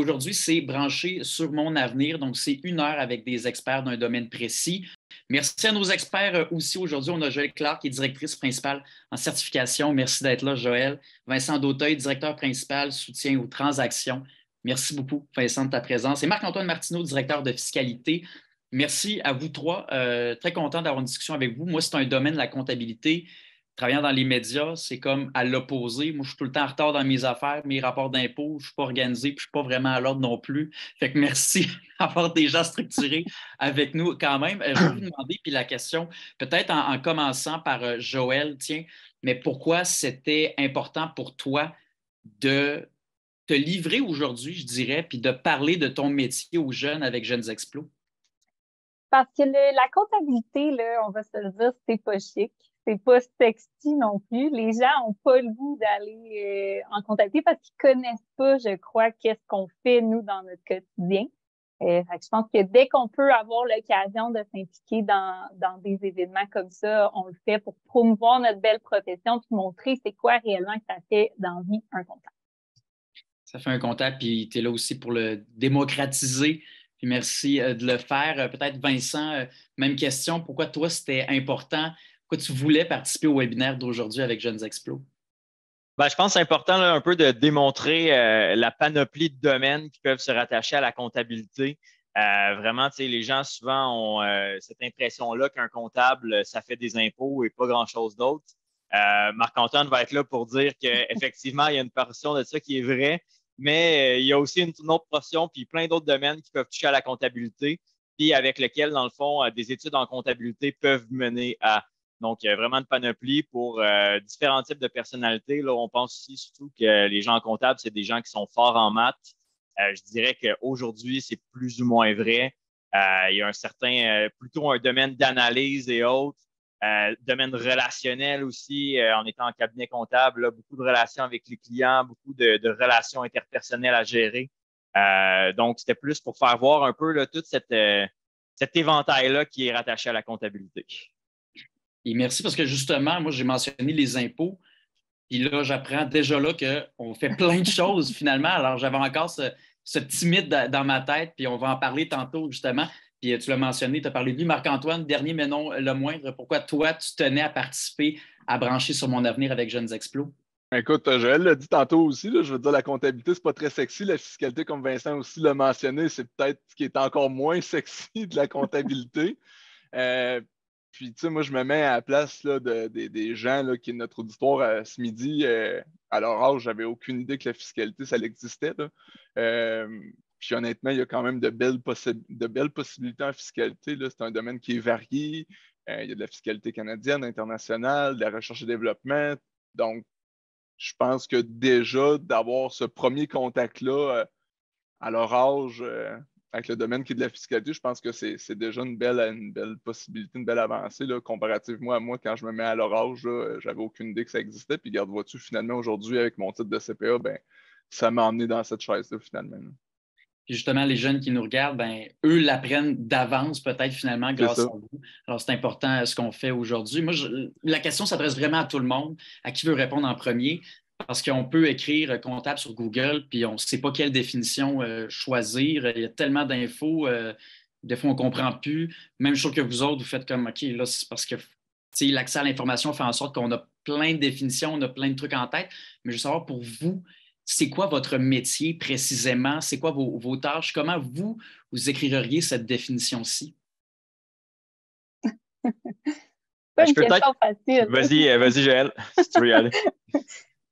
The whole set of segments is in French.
aujourd'hui, c'est branché sur mon avenir. Donc, c'est 1 heure avec des experts d'un domaine précis. Merci à nos experts aussi. Aujourd'hui, on a Joëlle Clark, qui est directrice principale en certification. Merci d'être là, Joëlle. Vincent Dauteuil, directeur principal, soutien aux transactions. Merci beaucoup, Vincent, de ta présence. Et Marc-Antoine Martineau, directeur de fiscalité. Merci à vous trois. Très content d'avoir une discussion avec vous. Moi, c'est un domaine, la comptabilité. Travaillant dans les médias, c'est comme à l'opposé. Moi, je suis tout le temps en retard dans mes affaires, mes rapports d'impôts, je ne suis pas organisé, puis je ne suis pas vraiment à l'ordre non plus. Fait que merci d'avoir déjà structuré avec nous quand même. Je vais vous demander, puis la question, peut-être en commençant par Joël, tiens, mais pourquoi c'était important pour toi de te livrer aujourd'hui, je dirais, puis de parler de ton métier aux jeunes avec Jeunes Explos? Parce que la comptabilité, là, on va se le dire, c'est pas chic. C'est pas sexy non plus. Les gens n'ont pas le goût d'aller en comptabilité parce qu'ils connaissent pas, je crois, qu'est-ce qu'on fait, nous, dans notre quotidien. Fait que je pense que dès qu'on peut avoir l'occasion de s'impliquer dans des événements comme ça, on le fait pour promouvoir notre belle profession puis montrer c'est quoi réellement que ça fait dans la vie un comptable. Ça fait un comptable, puis tu es là aussi pour le démocratiser. Puis merci de le faire. Peut-être Vincent, même question. Pourquoi toi, c'était important? Pourquoi tu voulais participer au webinaire d'aujourd'hui avec Jeunes Explos? Ben, je pense que c'est important là, un peu de démontrer la panoplie de domaines qui peuvent se rattacher à la comptabilité. Vraiment, tu sais, les gens souvent ont cette impression-là qu'un comptable, ça fait des impôts et pas grand-chose d'autre. Marc-Antoine va être là pour dire qu'effectivement, il y a une portion de ça qui est vraie, mais il y a aussi une autre portion, puis plein d'autres domaines qui peuvent toucher à la comptabilité, puis avec lesquels, dans le fond, des études en comptabilité peuvent mener à. Donc, il y a vraiment une panoplie pour différents types de personnalités. Là, on pense aussi surtout que les gens comptables, c'est des gens qui sont forts en maths. Je dirais qu'aujourd'hui, c'est plus ou moins vrai. Il y a un certain, plutôt un domaine d'analyse et autres, domaine relationnel aussi, en étant en cabinet comptable, là, beaucoup de relations avec les clients, beaucoup de relations interpersonnelles à gérer. Donc, c'était plus pour faire voir un peu là, tout cet éventail-là qui est rattaché à la comptabilité. Et merci parce que justement, moi, j'ai mentionné les impôts. Puis là, j'apprends déjà là qu'on fait plein de choses finalement. Alors, j'avais encore ce petit mythe dans ma tête, puis on va en parler tantôt justement. Puis tu l'as mentionné, tu as parlé de lui. Marc-Antoine, dernier mais non le moindre, pourquoi toi, tu tenais à participer, à brancher sur mon avenir avec Jeunes Explos? Écoute, Joël l'a dit tantôt aussi, là, je veux dire, la comptabilité, c'est pas très sexy. La fiscalité, comme Vincent aussi l'a mentionné, c'est peut-être ce qui est encore moins sexy de la comptabilité. Puis, tu sais, moi, je me mets à la place là, des gens là, qui est notre auditoire ce midi. À leur âge, j'avais aucune idée que la fiscalité, ça existait. Là. Puis, honnêtement, il y a quand même de belles possibilités en fiscalité. Là. C'est un domaine qui est varié. Il y a de la fiscalité canadienne, internationale, de la recherche et développement. Donc, je pense que déjà, d'avoir ce premier contact-là à leur âge avec le domaine qui est de la fiscalité, je pense que c'est déjà une belle possibilité, une belle avancée là, comparativement à moi, quand je me mets à leur âge, j'avais aucune idée que ça existait. Puis, garde, vois-tu, finalement, aujourd'hui, avec mon titre de CPA, ben, ça m'a emmené dans cette chaise-là, finalement. Puis justement, les jeunes qui nous regardent, ben, eux l'apprennent d'avance, peut-être finalement, grâce à vous. Alors, c'est important ce qu'on fait aujourd'hui. Moi, la question s'adresse vraiment à tout le monde. À qui veut répondre en premier? Parce qu'on peut écrire comptable sur Google, puis on ne sait pas quelle définition choisir. Il y a tellement d'infos. Des fois, on ne comprend plus. Même chose que vous autres, vous faites comme, OK, là, c'est parce que l'accès à l'information fait en sorte qu'on a plein de définitions, on a plein de trucs en tête. Mais je veux savoir, pour vous, c'est quoi votre métier précisément? C'est quoi vos tâches? Comment vous écririez cette définition-ci? Pas une question facile. Vas-y, Joël, si tu veux y aller.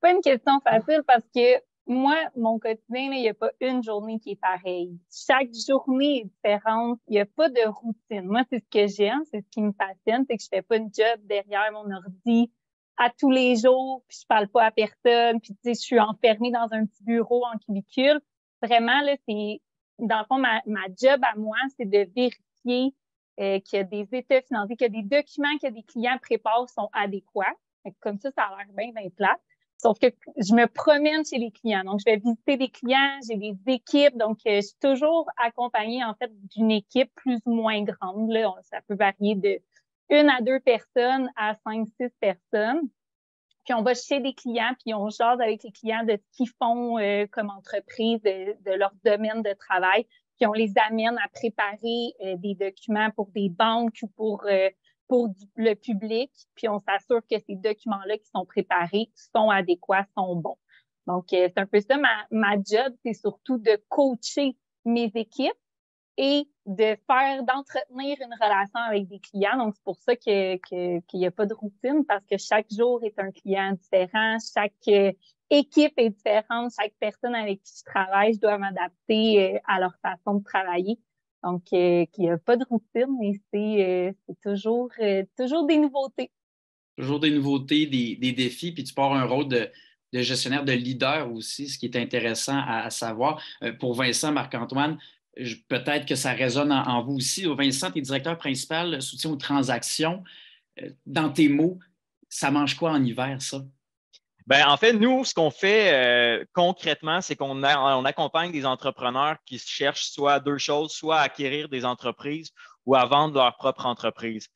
Pas une question facile parce que moi, mon quotidien, il n'y a pas une journée qui est pareille. Chaque journée est différente. Il n'y a pas de routine. Moi, c'est ce que j'aime, c'est ce qui me passionne, c'est que je fais pas une job derrière mon ordi à tous les jours, puis je parle pas à personne, puis tu sais, je suis enfermée dans un petit bureau en cubicule. Vraiment, là, c'est, dans le fond, ma job à moi, c'est de vérifier qu'il y a des états financiers, qu'il y a des documents que des clients préparent sont adéquats. Comme ça a l'air bien plate. Sauf que je me promène chez les clients. Donc, je vais visiter des clients, j'ai des équipes. Donc, je suis toujours accompagnée, en fait, d'une équipe plus ou moins grande. Là, ça peut varier de 1 à 2 personnes à 5, 6 personnes. Puis on va chez des clients, puis on jase avec les clients de ce qu'ils font comme entreprise, de leur domaine de travail. Puis on les amène à préparer des documents pour des banques ou pour le public. Puis on s'assure que ces documents-là qui sont préparés sont adéquats, sont bons. Donc, c'est un peu ça. Ma job, c'est surtout de coacher mes équipes et d'entretenir une relation avec des clients. Donc, c'est pour ça qu'il n'y a pas de routine, parce que chaque jour est un client différent, chaque équipe est différente, chaque personne avec qui je travaille, je dois m'adapter à leur façon de travailler. Donc, il n'y a pas de routine, mais c'est toujours des nouveautés. Toujours des nouveautés, des défis, puis tu pars un rôle de gestionnaire, de leader aussi, ce qui est intéressant à savoir. Pour Vincent, Marc-Antoine, peut-être que ça résonne en vous aussi. Vincent, tu es directeur principal soutien aux transactions. Dans tes mots, ça mange quoi en hiver, ça? Bien, en fait, nous, ce qu'on fait concrètement, c'est qu'on accompagne des entrepreneurs qui cherchent soit deux choses, soit à acquérir des entreprises ou à vendre leur propre entreprise.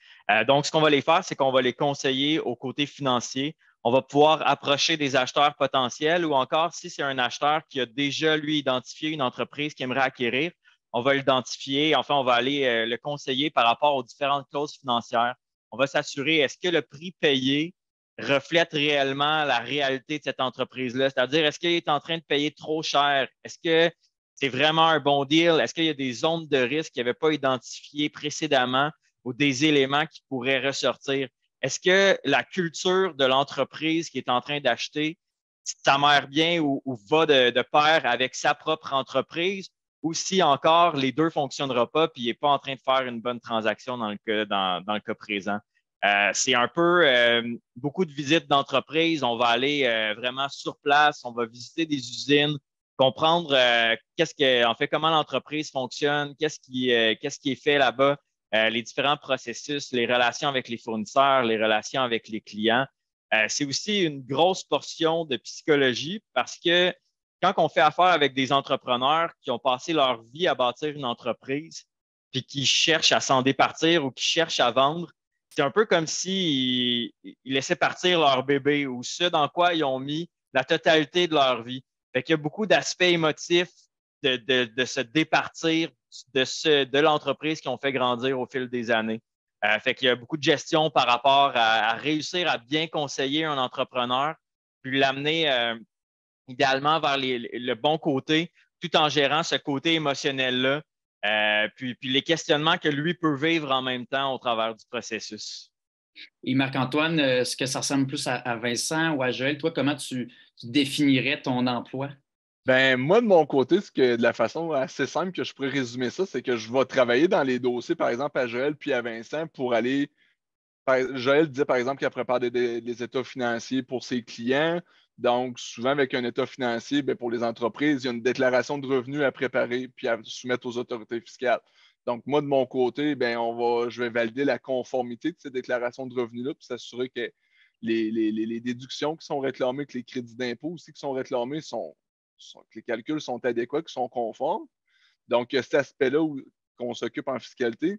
Donc, ce qu'on va les faire, c'est qu'on va les conseiller au côté financier. On va pouvoir approcher des acheteurs potentiels ou encore, si c'est un acheteur qui a déjà, lui, identifié une entreprise qu'il aimerait acquérir, on va l'identifier. Enfin, on va aller le conseiller par rapport aux différentes clauses financières. On va s'assurer, est-ce que le prix payé reflète réellement la réalité de cette entreprise-là? C'est-à-dire, est-ce qu'il est en train de payer trop cher? Est-ce que c'est vraiment un bon deal? Est-ce qu'il y a des zones de risque qu'il n'avait pas identifiées précédemment ou des éléments qui pourraient ressortir? Est-ce que la culture de l'entreprise qui est en train d'acheter s'amère bien ou va de pair avec sa propre entreprise? Ou si encore les deux ne fonctionneront pas puis il n'est pas en train de faire une bonne transaction dans le cas présent? C'est un peu beaucoup de visites d'entreprise. On va aller vraiment sur place, on va visiter des usines, comprendre comment l'entreprise fonctionne, qu'est-ce qui est fait là-bas, les différents processus, les relations avec les fournisseurs, les relations avec les clients. C'est aussi une grosse portion de psychologie parce que quand on fait affaire avec des entrepreneurs qui ont passé leur vie à bâtir une entreprise puis qui cherchent à s'en départir ou qui cherchent à vendre, c'est un peu comme s'ils laissaient partir leur bébé ou ce dans quoi ils ont mis la totalité de leur vie. Fait qu'il y a beaucoup d'aspects émotifs de se départir de l'entreprise qui ont fait grandir au fil des années. Fait qu'il y a beaucoup de gestion par rapport à réussir à bien conseiller un entrepreneur, puis l'amener idéalement vers le bon côté, tout en gérant ce côté émotionnel-là. Puis les questionnements que lui peut vivre en même temps au travers du processus. Et Marc-Antoine, est-ce que ça ressemble plus à Vincent ou à Joël? Toi, comment tu définirais ton emploi? Ben, moi, de mon côté, de la façon assez simple que je pourrais résumer ça, c'est que je vais travailler dans les dossiers, par exemple, à Joël puis à Vincent pour aller. Joël disait, par exemple, qu'il prépare des états financiers pour ses clients. Donc, souvent, avec un état financier, bien, pour les entreprises, il y a une déclaration de revenus à préparer puis à soumettre aux autorités fiscales. Donc, moi, de mon côté, bien, je vais valider la conformité de ces déclarations de revenus-là puis s'assurer que les déductions qui sont réclamées, que les crédits d'impôt aussi qui sont réclamés, que les calculs sont adéquats, qui sont conformes. Donc, il y a cet aspect-là qu'on s'occupe en fiscalité.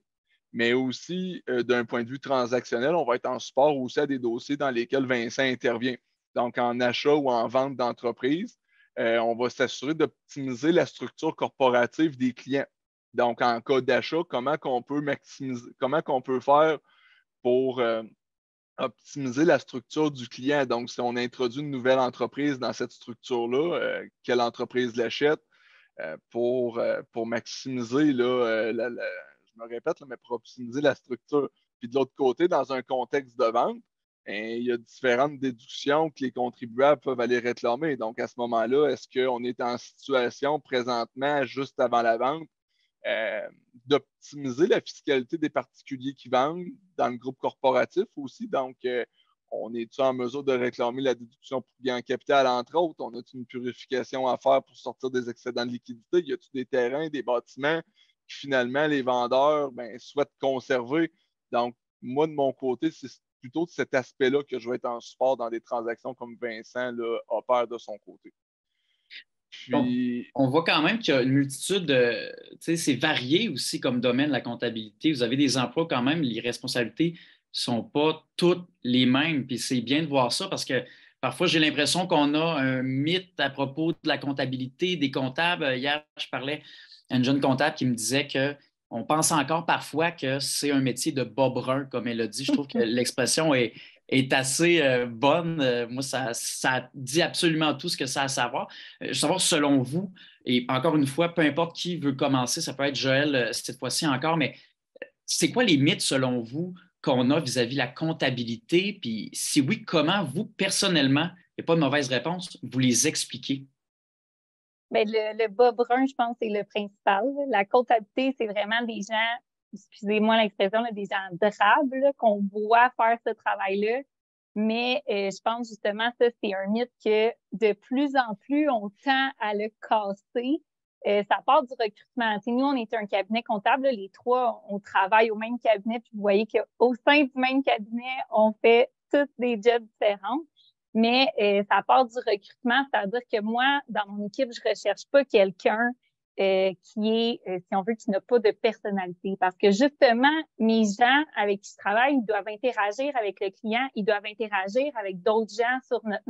Mais aussi, d'un point de vue transactionnel, on va être en support aussi à des dossiers dans lesquels Vincent intervient. Donc, en achat ou en vente d'entreprise, on va s'assurer d'optimiser la structure corporative des clients. Donc, en cas d'achat, comment qu'on peut faire pour optimiser la structure du client. Donc, si on introduit une nouvelle entreprise dans cette structure-là, quelle entreprise l'achète pour maximiser là, je me répète, là, mais pour optimiser la structure. Puis de l'autre côté, dans un contexte de vente, il y a différentes déductions que les contribuables peuvent aller réclamer. Donc, à ce moment-là, est-ce qu'on est en situation présentement, juste avant la vente, d'optimiser la fiscalité des particuliers qui vendent dans le groupe corporatif aussi? Donc, on est-tu en mesure de réclamer la déduction pour gain en capital, entre autres? On a-t-il une purification à faire pour sortir des excédents de liquidité? Y a-t-il des terrains, des bâtiments que finalement les vendeurs souhaitent conserver? Donc, moi, de mon côté, c'est plutôt de cet aspect-là que je vais être en support dans des transactions comme Vincent là, opère de son côté. Puis... On voit quand même qu'il y a une multitude c'est varié aussi comme domaine, la comptabilité. Vous avez des emplois quand même, les responsabilités sont pas toutes les mêmes. Puis c'est bien de voir ça parce que parfois, j'ai l'impression qu'on a un mythe à propos de la comptabilité, des comptables. Hier, je parlais à une jeune comptable qui me disait qu'on pense encore parfois que c'est un métier de bas brun, comme elle a dit. Je trouve que l'expression est assez bonne. Moi, ça dit absolument tout ce que ça a à savoir. Je veux savoir, selon vous, et encore une fois, peu importe qui veut commencer, ça peut être Joël cette fois-ci encore, mais c'est quoi les mythes, selon vous, qu'on a vis-à-vis de la comptabilité? Puis si oui, comment vous, personnellement, il n'y a pas de mauvaise réponse, vous les expliquez? Bien, le bas brun, je pense, c'est le principal. La comptabilité, c'est vraiment des gens, excusez-moi l'expression, des gens drabes qu'on voit faire ce travail-là. Mais je pense justement, ça, c'est un mythe que de plus en plus, on tend à le casser. Ça part du recrutement. T'sais, nous, on est un cabinet comptable. Là, les trois, on travaille au même cabinet. Puis vous voyez qu'au sein du même cabinet, on fait tous des jobs différents. Mais ça part du recrutement, c'est-à-dire que moi, dans mon équipe, je recherche pas quelqu'un qui est, si on veut, qui n'a pas de personnalité. Parce que justement, mes gens avec qui je travaille, ils doivent interagir avec le client, ils doivent interagir avec d'autres gens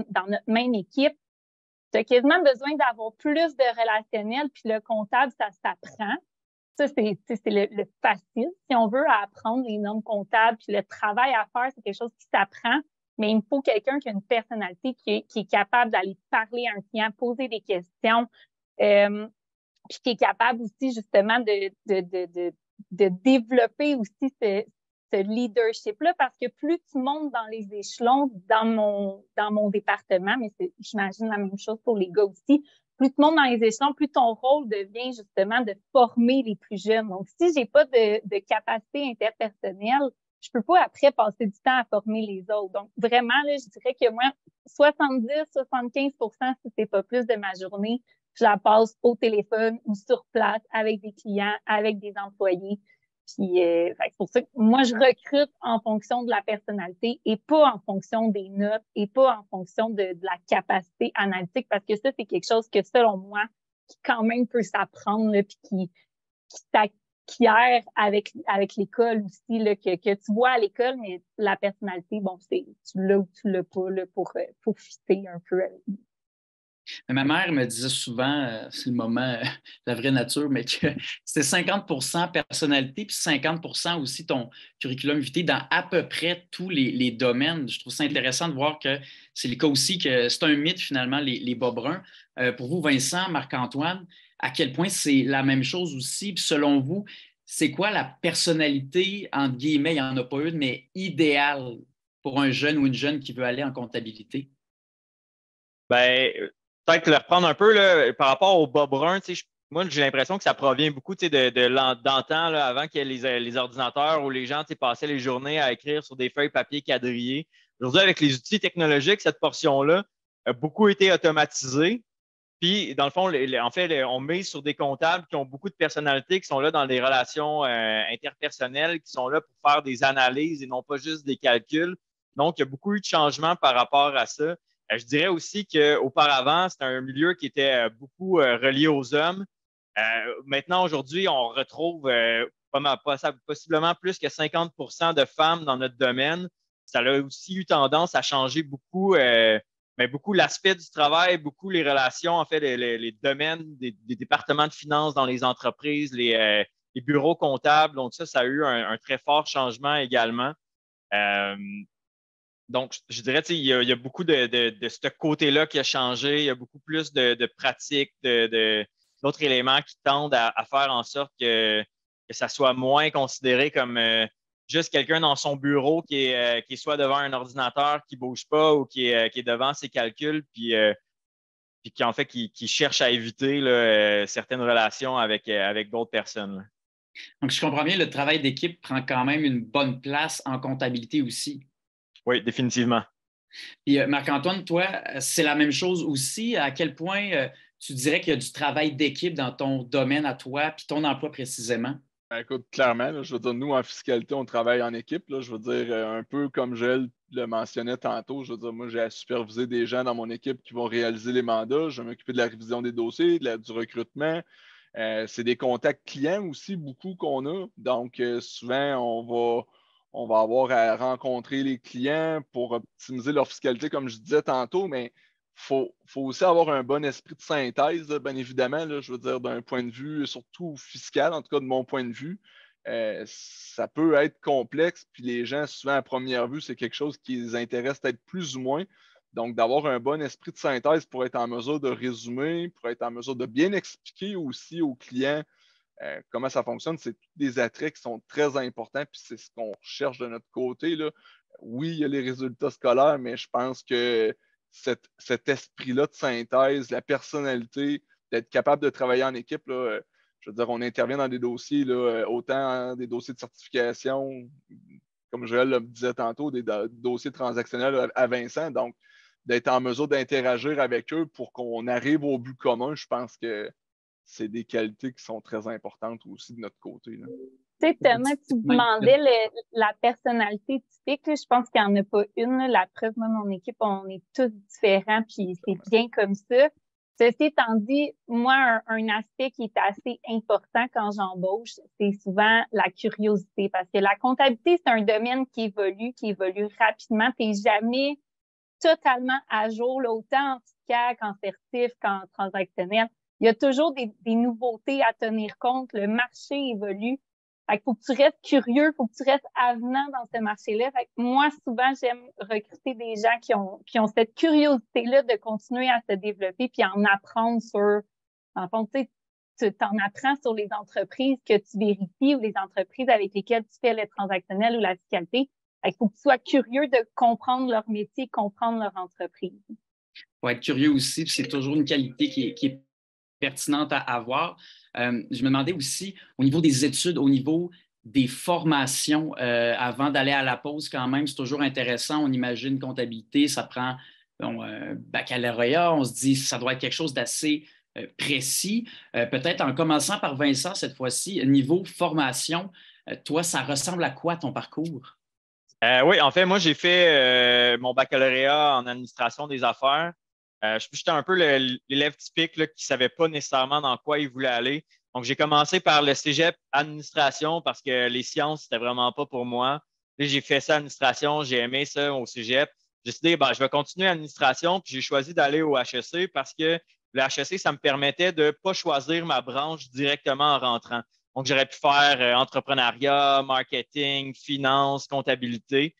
dans notre même équipe. Tu as quasiment besoin d'avoir plus de relationnel, puis le comptable, ça s'apprend. Ça, c'est le facile, si on veut, à apprendre les normes comptables, puis le travail à faire, c'est quelque chose qui s'apprend. Mais il me faut quelqu'un qui a une personnalité qui est capable d'aller parler à un client, poser des questions, puis qui est capable aussi justement de développer aussi ce leadership-là, parce que plus tu montes dans les échelons dans mon département, mais j'imagine la même chose pour les gars aussi, plus tu montes dans les échelons, plus ton rôle devient justement de former les plus jeunes. Donc, si j'ai pas de capacité interpersonnelle, je peux pas après passer du temps à former les autres. Donc, vraiment, là, je dirais que moi, 70-75%, si c'est pas plus de ma journée, je la passe au téléphone ou sur place avec des clients, avec des employés. Puis, c'est pour ça que moi, je recrute en fonction de la personnalité et pas en fonction des notes et pas en fonction de la capacité analytique, parce que ça, c'est quelque chose que, selon moi, qui quand même peut s'apprendre, là, puis qui s'acquiert avec l'école aussi, là, que tu vois à l'école, mais la personnalité, bon, tu l'as ou tu l'as pas, là, pour fitter un peu avec. Mais ma mère me disait souvent, c'est le moment, la vraie nature, mais que c'était 50% personnalité, puis 50% aussi ton curriculum vitae dans à peu près tous les domaines. Je trouve ça intéressant de voir que c'est le cas aussi, que c'est un mythe finalement, les bas bruns. Pour vous, Vincent, Marc-Antoine, à quel point c'est la même chose aussi? Puis selon vous, c'est quoi la personnalité, entre guillemets, il n'y en a pas une, mais idéale pour un jeune ou une jeune qui veut aller en comptabilité? Ben, peut-être le reprendre un peu là, par rapport au bas brun, moi, j'ai l'impression que ça provient beaucoup d'antan, là, avant qu'il y ait les ordinateurs où les gens passaient les journées à écrire sur des feuilles papier quadrillées. Aujourd'hui, avec les outils technologiques, cette portion-là a beaucoup été automatisée. Puis, dans le fond, en fait, on mise sur des comptables qui ont beaucoup de personnalités, qui sont là dans des relations interpersonnelles, qui sont là pour faire des analyses et non pas juste des calculs. Donc, il y a beaucoup eu de changements par rapport à ça. Je dirais aussi qu'auparavant, c'était un milieu qui était beaucoup relié aux hommes. Maintenant, aujourd'hui, on retrouve possiblement plus que 50% de femmes dans notre domaine. Ça a aussi eu tendance à changer beaucoup, mais beaucoup l'aspect du travail, beaucoup les relations, en fait, les domaines des départements de finances dans les entreprises, les bureaux comptables. Donc, ça a eu un très fort changement également. Donc, je dirais, il y a beaucoup de ce côté-là qui a changé. Il y a beaucoup plus de pratiques, d'autres éléments qui tendent à faire en sorte que ça soit moins considéré comme juste quelqu'un dans son bureau qui est soit devant un ordinateur qui ne bouge pas ou qui est devant ses calculs, puis qui, en fait, qui cherche à éviter là, certaines relations avec d'autres personnes, là. Donc, je comprends bien, le travail d'équipe prend quand même une bonne place en comptabilité aussi. Oui, définitivement. Puis, Marc-Antoine, toi, c'est la même chose aussi. À quel point tu dirais qu'il y a du travail d'équipe dans ton domaine à toi, puis ton emploi précisément? Ben, écoute, clairement, là, je veux dire, nous, en fiscalité, on travaille en équipe. Là, je veux dire, un peu comme Joël le mentionnait tantôt, je veux dire, moi, j'ai à superviser des gens dans mon équipe qui vont réaliser les mandats. Je vais m'occuper de la révision des dossiers, du recrutement. C'est des contacts clients aussi, beaucoup qu'on a. Donc, souvent, on va avoir à rencontrer les clients pour optimiser leur fiscalité, comme je disais tantôt, mais il faut aussi avoir un bon esprit de synthèse, là, bien évidemment, là, je veux dire, d'un point de vue, surtout fiscal, en tout cas de mon point de vue. Ça peut être complexe, puis les gens, souvent à première vue, c'est quelque chose qui les intéresse peut-être plus ou moins. Donc, d'avoir un bon esprit de synthèse pour être en mesure de résumer, pour être en mesure de bien expliquer aussi aux clients comment ça fonctionne, c'est tous des attraits qui sont très importants, puis c'est ce qu'on recherche de notre côté, là. Oui, il y a les résultats scolaires, mais je pense que cet esprit-là de synthèse, la personnalité, d'être capable de travailler en équipe, là, je veux dire, on intervient dans des dossiers, là, autant des dossiers de certification, comme Joël le disait tantôt, des dossiers transactionnels à Vincent. Donc, d'être en mesure d'interagir avec eux pour qu'on arrive au but commun, je pense que c'est des qualités qui sont très importantes aussi de notre côté, là. Tu sais, Thomas, tu demandais la personnalité typique. Là, je pense qu'il n'y en a pas une. Là. La preuve, moi, mon équipe, on est tous différents, puis c'est bien comme ça. Ceci étant dit, moi, un aspect qui est assez important quand j'embauche, c'est souvent la curiosité, parce que la comptabilité, c'est un domaine qui évolue rapidement. Tu n'es jamais totalement à jour, là, autant en fiscal qu'en certif, qu'en transactionnel. Il y a toujours des nouveautés à tenir compte. Le marché évolue. Fait qu'il faut que tu restes curieux, il faut que tu restes avenant dans ce marché-là. Fait que moi, souvent, j'aime recruter des gens qui ont cette curiosité-là de continuer à se développer puis en apprendre sur, en fond, tu sais, tu t'en apprends sur les entreprises que tu vérifies ou les entreprises avec lesquelles tu fais le transactionnel ou la fiscalité. Fait qu'il faut que tu sois curieux de comprendre leur métier, comprendre leur entreprise. Il faut être curieux aussi, puis c'est toujours une qualité qui est pertinente à avoir. Je me demandais aussi, au niveau des études, au niveau des formations, avant d'aller à la pause, quand même, c'est toujours intéressant. On imagine comptabilité, ça prend baccalauréat, on se dit ça doit être quelque chose d'assez précis. Peut-être en commençant par Vincent cette fois-ci, niveau formation, toi, ça ressemble à quoi ton parcours? Oui, en fait, moi, j'ai fait mon baccalauréat en administration des affaires. J'étais un peu l'élève typique là, qui ne savait pas nécessairement dans quoi il voulait aller. Donc, j'ai commencé par le cégep administration parce que les sciences, c'était vraiment pas pour moi. Puis, j'ai fait ça administration, j'ai aimé ça au cégep. J'ai décidé, je vais continuer administration, puis j'ai choisi d'aller au HEC parce que le HEC, ça me permettait de ne pas choisir ma branche directement en rentrant. Donc, j'aurais pu faire entrepreneuriat, marketing, finance, comptabilité.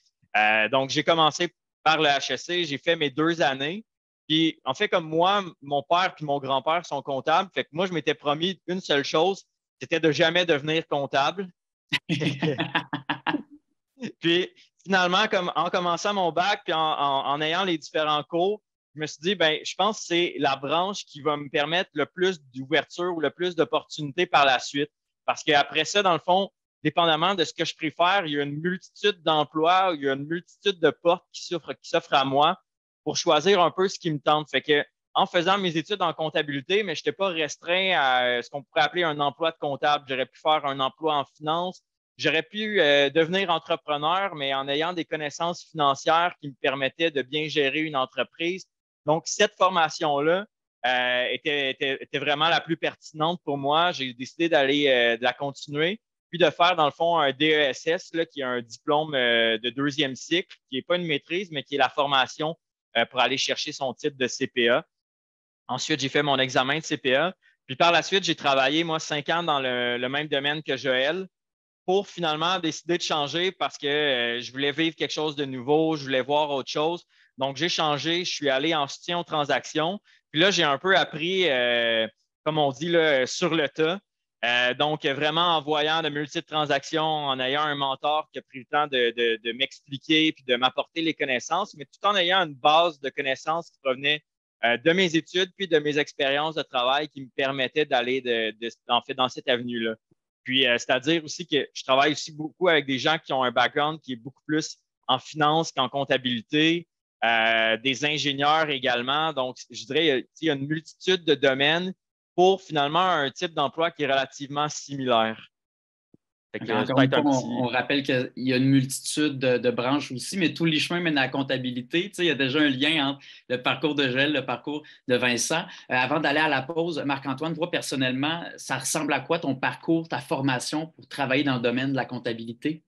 Donc, j'ai commencé par le HEC, j'ai fait mes 2 années. Puis, en fait, comme moi, mon père puis mon grand-père sont comptables. Fait que moi, je m'étais promis une seule chose, c'était de jamais devenir comptable. Puis, finalement, comme en commençant mon bac puis en ayant les différents cours, je me suis dit, je pense que c'est la branche qui va me permettre le plus d'ouverture ou le plus d'opportunités par la suite. Parce qu'après ça, dans le fond, dépendamment de ce que je préfère, il y a une multitude d'emplois, il y a une multitude de portes qui s'offrent à moi pour choisir un peu ce qui me tente. Fait que en faisant mes études en comptabilité, mais je n'étais pas restreint à ce qu'on pourrait appeler un emploi de comptable. J'aurais pu faire un emploi en finance. J'aurais pu devenir entrepreneur, mais en ayant des connaissances financières qui me permettaient de bien gérer une entreprise. Donc, cette formation-là était vraiment la plus pertinente pour moi. J'ai décidé de la continuer, puis de faire, dans le fond, un DESS, là, qui est un diplôme de 2e cycle, qui n'est pas une maîtrise, mais qui est la formation pour aller chercher son titre de CPA. Ensuite, j'ai fait mon examen de CPA. Puis par la suite, j'ai travaillé, moi, 5 ans dans le même domaine que Joël pour finalement décider de changer parce que je voulais vivre quelque chose de nouveau, je voulais voir autre chose. Donc, j'ai changé, je suis allé en soutien aux transactions. Puis là, j'ai un peu appris, comme on dit, là, sur le tas. Donc, vraiment en voyant de multiples transactions, en ayant un mentor qui a pris le temps de m'expliquer puis de m'apporter les connaissances, mais tout en ayant une base de connaissances qui provenait de mes études puis de mes expériences de travail qui me permettaient d'aller en fait, dans cette avenue-là. Puis, c'est-à-dire aussi que je travaille aussi beaucoup avec des gens qui ont un background qui est beaucoup plus en finance qu'en comptabilité, des ingénieurs également. Donc, je dirais il y a une multitude de domaines pour finalement un type d'emploi qui est relativement similaire. Encore une fois, on rappelle qu'il y a une multitude de branches aussi, mais tous les chemins mènent à la comptabilité. Il y a déjà un lien entre le parcours de Joël, le parcours de Vincent. Avant d'aller à la pause, Marc-Antoine, toi, personnellement, ça ressemble à quoi ton parcours, ta formation pour travailler dans le domaine de la comptabilité?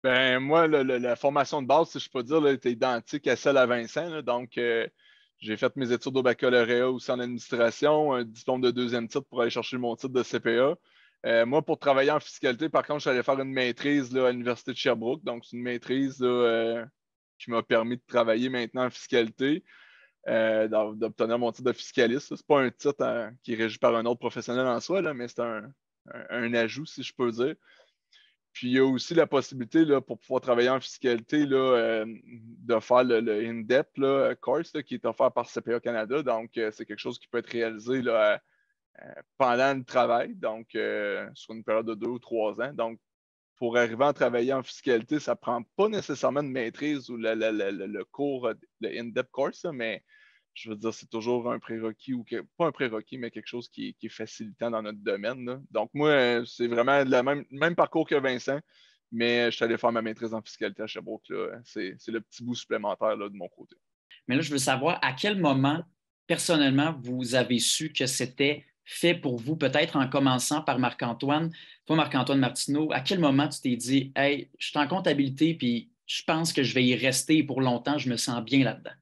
Ben, moi, la formation de base, si je peux dire, là, était identique à celle à Vincent. Là. Donc, j'ai fait mes études au baccalauréat aussi en administration, un diplôme de deuxième titre pour aller chercher mon titre de CPA. Moi, pour travailler en fiscalité, par contre, j'allais faire une maîtrise là, à l'Université de Sherbrooke. Donc, c'est une maîtrise là, qui m'a permis de travailler maintenant en fiscalité, d'obtenir mon titre de fiscaliste. Ce n'est pas un titre qui est régi par un autre professionnel en soi, là, mais c'est un ajout, si je peux dire. Puis il y a aussi la possibilité là, pour pouvoir travailler en fiscalité là, de faire le in-depth là, course là, qui est offert par CPA Canada. Donc, c'est quelque chose qui peut être réalisé là, pendant le travail, donc sur une période de 2 ou 3 ans. Donc, pour arriver à travailler en fiscalité, ça ne prend pas nécessairement de maîtrise ou le cours, le in-depth course, là, mais je veux dire, c'est toujours un prérequis ou pas un prérequis, mais quelque chose qui est facilitant dans notre domaine. Là. Donc, moi, c'est vraiment le même parcours que Vincent, mais je suis allé faire ma maîtrise en fiscalité à Sherbrooke. C'est le petit bout supplémentaire là, de mon côté. Mais là, je veux savoir à quel moment, personnellement, vous avez su que c'était fait pour vous, peut-être en commençant par Marc-Antoine. Toi, Marc-Antoine Martineau, à quel moment tu t'es dit, hey, je suis en comptabilité, puis je pense que je vais y rester pour longtemps, je me sens bien là-dedans?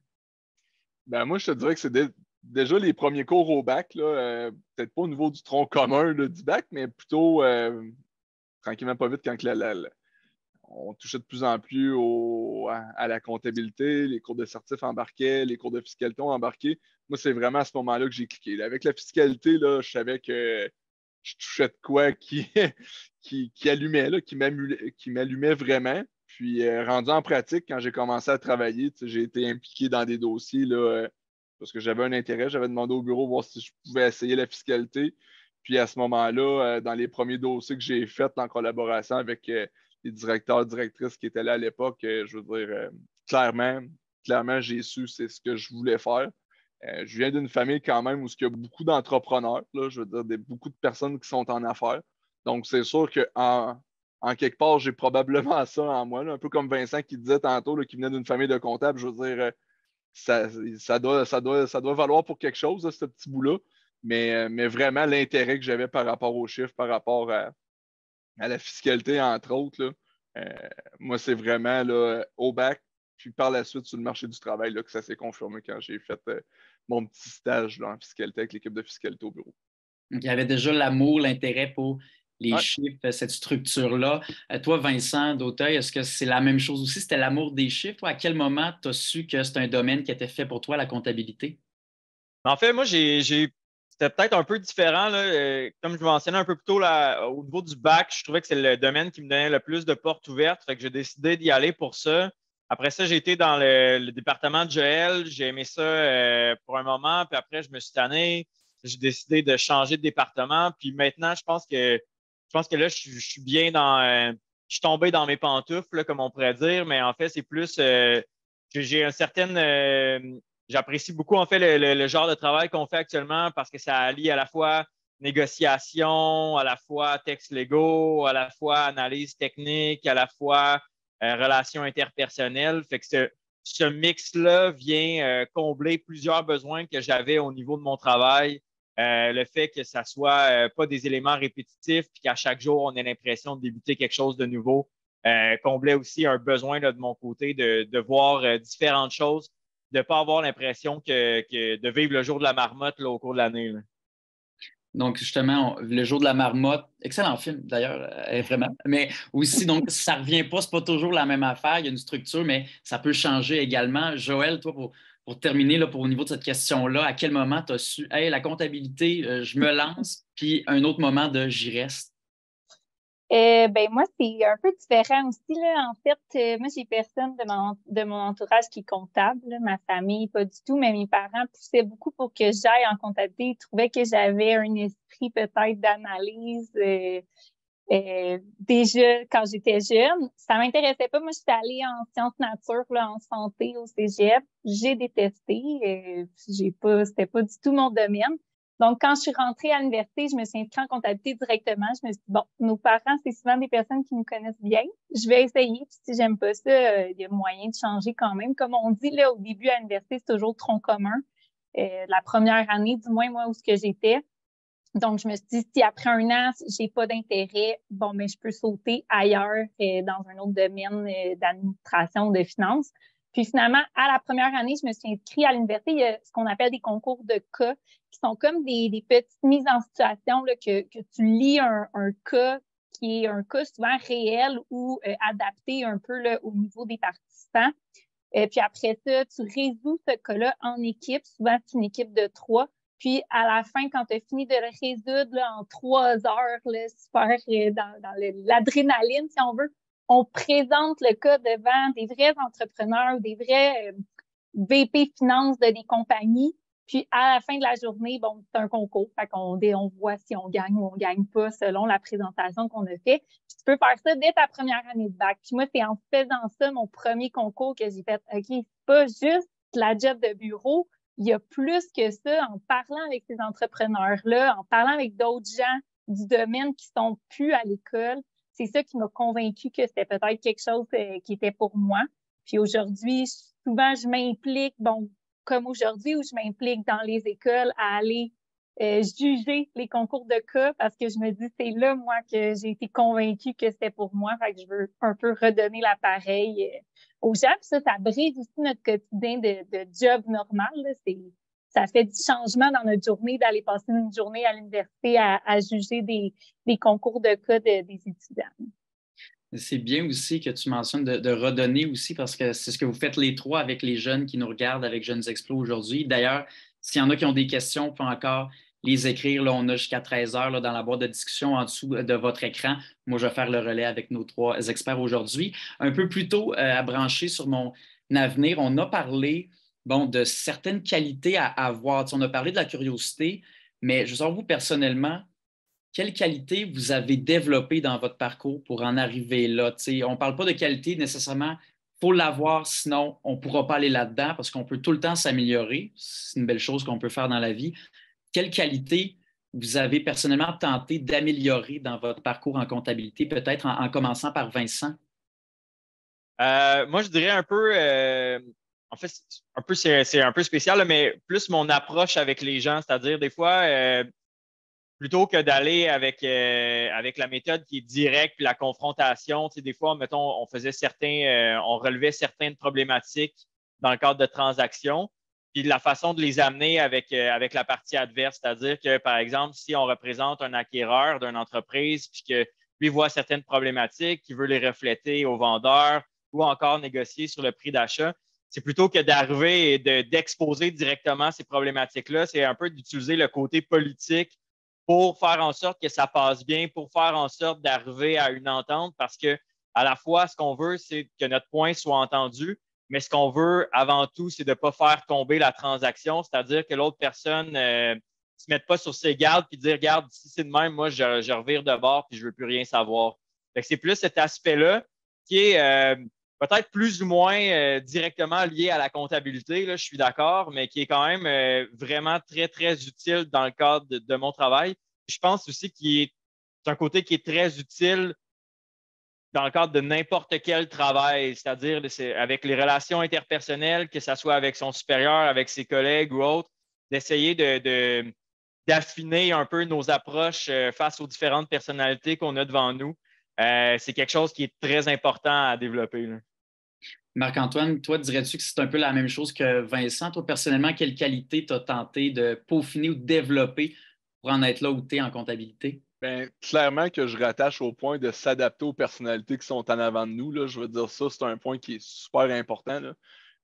Ben, moi, je te dirais que c'est déjà les premiers cours au bac, là, peut-être pas au niveau du tronc commun là, du bac, mais plutôt tranquillement pas vite quand on touchait de plus en plus à la comptabilité, les cours de certif embarquaient, les cours de fiscalité ont embarqué. Moi, c'est vraiment à ce moment-là que j'ai cliqué. Là, avec la fiscalité, là, je savais que je touchais de quoi qui allumait, là, qui m'allumait vraiment. Puis, rendu en pratique, quand j'ai commencé à travailler, j'ai été impliqué dans des dossiers là, parce que j'avais un intérêt. J'avais demandé au bureau voir si je pouvais essayer la fiscalité. Puis, à ce moment-là, dans les premiers dossiers que j'ai faits en collaboration avec les directeurs, directrices qui étaient là à l'époque, je veux dire, clairement, j'ai su c'est ce que je voulais faire. Je viens d'une famille quand même où il y a beaucoup d'entrepreneurs, là, je veux dire, beaucoup de personnes qui sont en affaires. Donc, c'est sûr qu'en quelque part, j'ai probablement ça en moi, là, un peu comme Vincent qui disait tantôt, là, qui venait d'une famille de comptables. Je veux dire, ça doit valoir pour quelque chose, là, ce petit bout-là. Mais vraiment, l'intérêt que j'avais par rapport aux chiffres, par rapport à la fiscalité, entre autres, là, moi, c'est vraiment là, au bac, puis par la suite sur le marché du travail là, que ça s'est confirmé quand j'ai fait mon petit stage là, en fiscalité avec l'équipe de fiscalité au bureau. Il y avait déjà l'amour, l'intérêt pour les Ouais. chiffres, cette structure-là. Toi, Vincent d'Auteuil, est-ce que c'est la même chose aussi? C'était l'amour des chiffres? À quel moment tu as su que c'est un domaine qui était fait pour toi, la comptabilité? En fait, moi, c'était peut-être un peu différent. Là. Comme je mentionnais un peu plus tôt, là, au niveau du bac, je trouvais que c'est le domaine qui me donnait le plus de portes ouvertes. Fait que j'ai décidé d'y aller pour ça. Après ça, j'ai été dans le département de Joël. J'ai aimé ça pour un moment. Puis après, je me suis tanné. J'ai décidé de changer de département. Puis maintenant, je pense que là, je suis bien je suis tombé dans mes pantoufles, là, comme on pourrait dire. Mais en fait, c'est plus que j'ai un certain j'apprécie beaucoup, en fait, le genre de travail qu'on fait actuellement parce que ça allie à la fois négociation, à la fois textes légaux, à la fois analyse technique, à la fois relations interpersonnelles. Fait que ce mix-là vient combler plusieurs besoins que j'avais au niveau de mon travail. Le fait que ça soit pas des éléments répétitifs puis qu'à chaque jour, on ait l'impression de débuter quelque chose de nouveau, comblait aussi un besoin là, de mon côté de voir différentes choses, de ne pas avoir l'impression de vivre le jour de la marmotte là, au cours de l'année. Là. Donc, justement, Le jour de la marmotte, excellent film d'ailleurs, vraiment. Mais aussi, donc, ça ne revient pas, ce n'est pas toujours la même affaire. Il y a une structure, mais ça peut changer également. Joël, toi, pour terminer, là, au niveau de cette question-là, à quel moment tu as su, hey, la comptabilité, je me lance, puis un autre moment de j'y reste? Ben moi, c'est un peu différent aussi, là. En fait, moi, j'ai personne de mon entourage qui est comptable, là. Ma famille, pas du tout, mais mes parents poussaient beaucoup pour que j'aille en comptabilité. Ils trouvaient que j'avais un esprit peut-être d'analyse déjà quand j'étais jeune. Ça m'intéressait pas. Moi, j'étais allée en sciences nature, là, en santé au cégep. J'ai détesté. C'était pas du tout mon domaine. Donc, quand je suis rentrée à l'université, je me suis inscrite en comptabilité directement. Je me suis dit, bon, nos parents, c'est souvent des personnes qui me connaissent bien. Je vais essayer. Puis si j'aime pas ça, il y a moyen de changer quand même. Comme on dit, là, au début à l'université, c'est toujours tronc commun. La première année, du moins, moi, où ce que j'étais. Donc, je me suis dit, si après 1 an, j'ai pas d'intérêt, bon, mais je peux sauter ailleurs dans un autre domaine d'administration, de finances. Puis finalement, à la première année, je me suis inscrite à l'université. Il y a ce qu'on appelle des concours de cas, qui sont comme des petites mises en situation là, que tu lis un cas qui est un cas souvent réel ou adapté un peu là, au niveau des participants. Puis après ça, tu résous ce cas-là en équipe. Souvent, c'est une équipe de 3. Puis, à la fin, quand tu as fini de le résoudre là, en 3 heures, là, super dans l'adrénaline, si on veut, on présente le cas devant des vrais entrepreneurs ou des vrais VP finances de des compagnies. Puis, à la fin de la journée, bon, c'est un concours. Fait qu'on on voit si on gagne ou on gagne pas selon la présentation qu'on a fait. Puis, tu peux faire ça dès ta première année de bac. Puis moi, c'est en faisant ça, mon premier concours que j'ai fait. OK, c'est pas juste la job de bureau. Il y a plus que ça en parlant avec ces entrepreneurs-là, en parlant avec d'autres gens du domaine qui sont plus à l'école. C'est ça qui m'a convaincue que c'était peut-être quelque chose qui était pour moi. Puis aujourd'hui, souvent, je m'implique, bon, comme aujourd'hui, où je m'implique dans les écoles à aller juger les concours de cas parce que je me dis, c'est là, moi, que j'ai été convaincue que c'était pour moi. Fait que je veux un peu redonner l'appareil aux gens. Puis ça brise aussi notre quotidien de job normal. Là. Ça fait du changement dans notre journée d'aller passer une journée à l'université à juger des concours de cas des étudiants. C'est bien aussi que tu mentionnes de redonner aussi parce que c'est ce que vous faites les 3 avec les jeunes qui nous regardent avec Jeunes Explos aujourd'hui. D'ailleurs, s'il y en a qui ont des questions, on peut encore les écrire. Là, on a jusqu'à 13 heures là, dans la boîte de discussion en dessous de votre écran. Moi, je vais faire le relais avec nos 3 experts aujourd'hui. Un peu plus tôt, à brancher sur mon avenir, on a parlé de certaines qualités à avoir. On a parlé de la curiosité, mais je veux savoir, vous, personnellement, quelles qualités vous avez développées dans votre parcours pour en arriver là? T'sais, on ne parle pas de qualité nécessairement, il faut l'avoir, sinon on ne pourra pas aller là-dedans parce qu'on peut tout le temps s'améliorer. C'est une belle chose qu'on peut faire dans la vie. Quelles qualités vous avez personnellement tenté d'améliorer dans votre parcours en comptabilité, peut-être en commençant par Vincent? Moi, je dirais un peu, en fait, c'est un peu spécial, là, mais plus mon approche avec les gens, c'est-à-dire des fois, plutôt que d'aller avec la méthode qui est directe puis la confrontation, tu sais, des fois, mettons, on relevait certaines problématiques dans le cadre de transactions, puis la façon de les amener avec la partie adverse, c'est-à-dire que, par exemple, si on représente un acquéreur d'une entreprise puis que lui voit certaines problématiques, qu'il veut les refléter aux vendeurs ou encore négocier sur le prix d'achat, c'est plutôt que d'arriver et d'exposer directement ces problématiques-là, c'est un peu d'utiliser le côté politique pour faire en sorte que ça passe bien, pour faire en sorte d'arriver à une entente, parce que à la fois, ce qu'on veut, c'est que notre point soit entendu, mais ce qu'on veut avant tout, c'est de ne pas faire tomber la transaction, c'est-à-dire que l'autre personne ne se mette pas sur ses gardes puis dire, regarde, si c'est de même, moi, je revire de bord puis je ne veux plus rien savoir. C'est plus cet aspect-là qui est peut-être plus ou moins directement lié à la comptabilité, là, je suis d'accord, mais qui est quand même vraiment très, très utile dans le cadre de mon travail. Je pense aussi c'est un côté qui est très utile dans le cadre de n'importe quel travail, c'est-à-dire avec les relations interpersonnelles, que ce soit avec son supérieur, avec ses collègues ou autres, d'essayer d'affiner un peu nos approches face aux différentes personnalités qu'on a devant nous. C'est quelque chose qui est très important à développer, là. Marc-Antoine, toi, dirais-tu que c'est un peu la même chose que Vincent? Toi, personnellement, quelle qualité tu as tenté de peaufiner ou de développer pour en être là où tu es en comptabilité? Bien, clairement que je rattache au point de s'adapter aux personnalités qui sont en avant de nous. Là. Je veux dire, ça, c'est un point qui est super important. Là.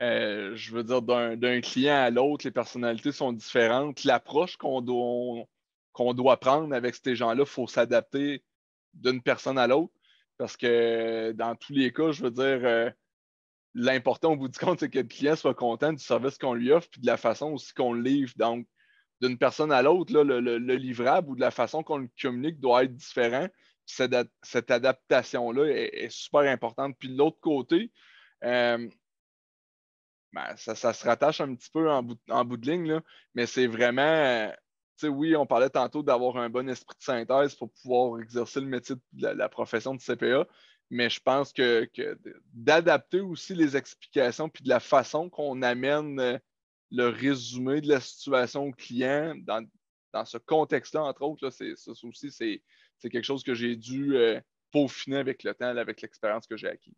Je veux dire, d'un client à l'autre, les personnalités sont différentes. L'approche qu'on doit prendre avec ces gens-là, il faut s'adapter d'une personne à l'autre. Parce que dans tous les cas, je veux dire, l'important au bout du compte, c'est que le client soit content du service qu'on lui offre et de la façon aussi qu'on le livre. Donc, d'une personne à l'autre, là, le livrable ou de la façon qu'on le communique doit être différent. Cette adaptation-là est super importante. Puis de l'autre côté, ça se rattache un petit peu en bout de ligne, là, mais c'est vraiment, tu sais, oui, on parlait tantôt d'avoir un bon esprit de synthèse pour pouvoir exercer le métier de la profession de CPA, mais je pense que d'adapter aussi les explications puis de la façon qu'on amène le résumé de la situation au client dans ce contexte-là, entre autres, là, ça aussi, c'est quelque chose que j'ai dû peaufiner avec le temps, là, avec l'expérience que j'ai acquise.